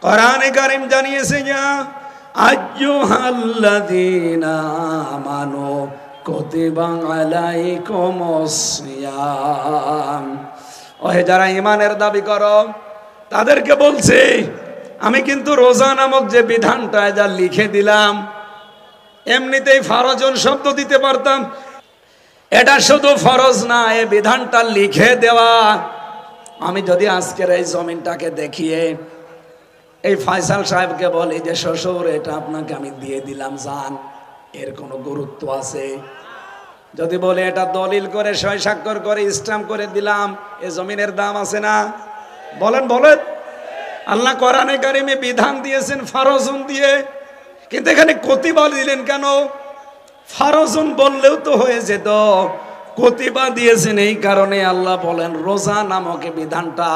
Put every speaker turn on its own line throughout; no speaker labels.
কোরআনে কারীম জানিয়েছে যে আইয়ুহাল্লাযীনা আমানু কুতিবা আলাইকুমুস সিয়াম, ওহে যারা ঈমানের দাবি করো তাদেরকে বলছে আমি কিন্তু রোজা নামক যে বিধানটা যা লিখে দিলাম, এমনিতেই ফরজন শব্দ দিতে পারতাম, এটা শুধু ফরজ না, এই বিধানটা লিখে দেওয়া। আমি যদি আজকের এই জমিনটাকে দেখিয়ে এই ফয়সাল সাহেবকে বলি যে শ্বশুর এটা আপনাকে আমি দিয়ে দিলাম যান, এর কোনো গুরুত্ব আছে? যদি বলে এটা দলিল করে সই স্বাক্ষর করে স্ট্যাম্প করে দিলাম, এই জমিনের দাম আছে না? বলেন বলেন। আল্লাহ কোরআনে কারিমে বিধান দিয়েছেন ফরজুন দিয়ে, কিন্তু এখানে কতিবা দিলেন কেন? ফরজুন বললেও তো হয়ে যেত, কতিবা দিয়েছেন এই কারণে আল্লাহ বলেন রোজা নামক বিধানটা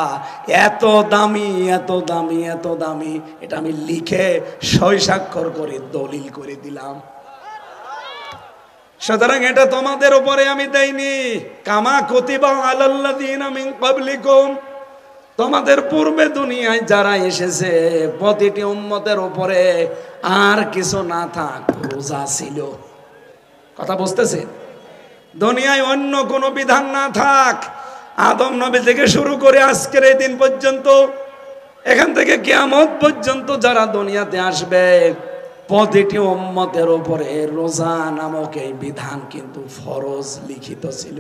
এত দামি, এত দামি, এত দামি, এটা আমি লিখে সই স্বাক্ষর করে দলিল করে দিলাম। সুতরাং এটা তোমাদের উপরে আমি দেইনি, কামা কতিবা আলাল্লাযীনা মিন ক্বাবলিকুম, তোমাদের পূর্বে দুনিয়ায় যারা এসেছে প্রতিটি উম্মতের উপরে আর কিছু না থাক রোজা ছিল। কথা বুঝতেছে? দুনিয়ায় অন্য কোনো বিধান না থাক, আদম নবী থেকে শুরু করে আজকের এই দিন পর্যন্ত, এখান থেকে কিয়ামত পর্যন্ত যারা দুনিয়াতে আসবে প্রতিটি উম্মতের উপরে রোজা নামক এই বিধান কিন্তু ফরজ লিখিত ছিল।